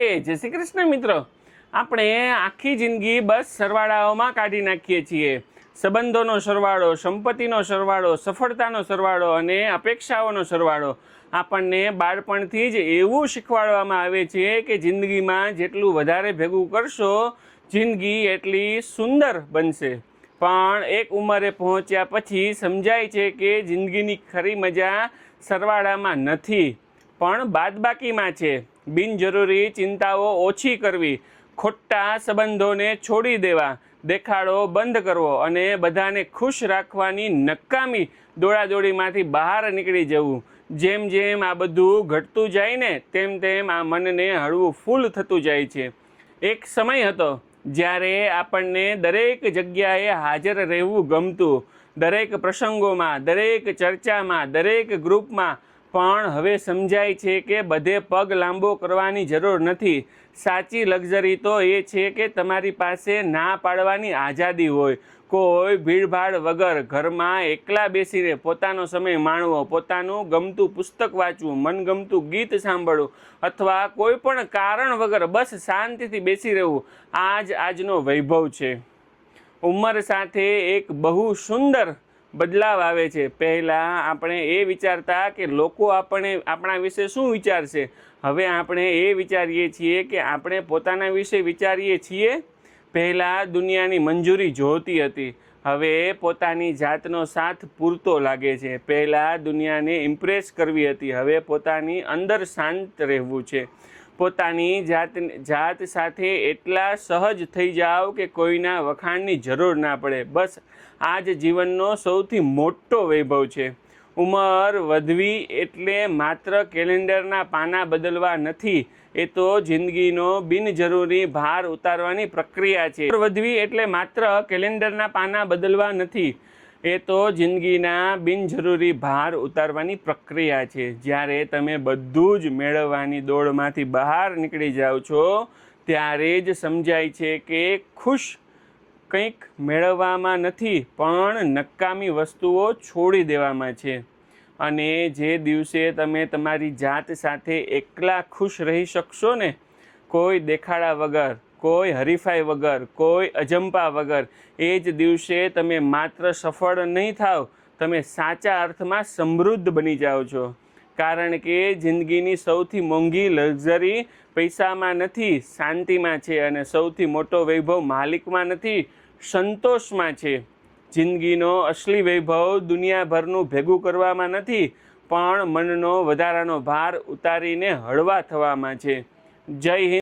જય શ્રી કૃષ્ણ મિત્રો। આપણે આખી જિંદગી બસ સરવાળાઓમાં કાઢી નાખીએ છીએ। સંબંધોનો સરવાળો, સંપત્તિનો સરવાળો, સફળતાનો સરવાળો અને અપેક્ષાઓનો સરવાળો। આપણને બાળપણથી જ એવું શીખવાડવામાં આવે છે કે જિંદગીમાં જેટલું વધારે ભેગું કરશો જિંદગી એટલી સુંદર બનશે। પણ એક ઉંમરે પહોંચ્યા પછી સમજાય છે કે જિંદગીની ખરી મજા સરવાળામાં નથી પણ બાદબાકીમાં છે। બિનજરૂરી ચિંતાઓ ઓછી કરવી, ખોટા સંબંધોને છોડી દેવા, દેખાડો બંધ કરવો અને બધાને ખુશ રાખવાની નકામી દોડાદોડીમાંથી બહાર નીકળી જવું। જેમ જેમ આ બધું ઘટતું જાય ને તેમ તેમ આ મનને હળવું ફૂલ થતું જાય છે। એક સમય હતો જ્યારે આપણને દરેક જગ્યાએ હાજર રહેવું ગમતું, દરેક પ્રસંગોમાં, દરેક ચર્ચામાં, દરેક ગ્રુપમાં। પણ હવે સમજાય છે કે બધે પગ લાંબો કરવાની જરૂર નથી। સાચી લક્ઝરી તો એ છે કે તમારી પાસે ના પાડવાની આઝાદી હોય। કોઈ ભીડભાડ વગર ઘરમાં એકલા બેસીને પોતાનો સમય માણવો, પોતાનું ગમતું પુસ્તક વાંચવું, મનગમતું ગીત સાંભળવું અથવા કોઈ પણ કારણ વગર બસ શાંતિથી બેસી રહેવું, આ જ આજનો વૈભવ છે। ઉંમર સાથે એક બહુ સુંદર બદલાવ આવે છે। પહેલાં આપણે એ વિચારતા કે લોકો આપણા વિશે શું વિચારશે, હવે આપણે એ વિચારીએ છીએ કે આપણે પોતાના વિશે વિચારીએ છીએ। પહેલાં દુનિયાની મંજૂરી જોતી હતી, હવે પોતાની જાતનો સાથ પૂરતો લાગે છે। પહેલાં દુનિયાને ઇમ્પ્રેસ કરવી હતી, હવે પોતાની અંદર શાંત રહેવું છે। પોતાની જાત સાથે એટલા સહજ થઈ જાઓ કે કોઈના વખાણની જરૂર ના પડે। બસ આ જ જીવનનો સૌથી મોટો વૈભવ છે। ઉંમર વધવી એટલે માત્ર કેલેન્ડરના પાના બદલવા નથી, એ તો જિંદગીનો બિનજરૂરી ભાર ઉતારવાની પ્રક્રિયા છે। ઉંમર વધવી એટલે માત્ર કેલેન્ડરના પાના બદલવા નથી, એ તો જિંદગીના બિનજરૂરી ભાર ઉતારવાની પ્રક્રિયા છે। જ્યારે તમે બધું જ મેળવવાની દોડમાંથી બહાર નીકળી જાઓ છો ત્યારે જ સમજાય છે કે ખુશ કંઈક મેળવવામાં નથી પણ નકામી વસ્તુઓ છોડી દેવામાં છે। અને જે દિવસે તમે તમારી જાત સાથે એકલા ખુશ રહી શકશો ને, કોઈ દેખાડા વગર, કોઈ હરીફાઈ વગર, કોઈ અજંપા વગર, એ જ દિવસે તમે માત્ર સફળ નહીં થાવ, તમે સાચા અર્થમાં સમૃદ્ધ બની જાઓ છો। કારણ કે જિંદગીની સૌથી મોંઘી લક્ઝરી પૈસામાં નથી, શાંતિમાં છે। અને સૌથી મોટો વૈભવ માલિકમાં નથી, સંતોષમાં છે। જિંદગીનો અસલી વૈભવ દુનિયાભરનું ભેગું કરવામાં નથી પણ મનનો વધારાનો ભાર ઉતારીને હળવા થવામાં છે। જય હિન્દ।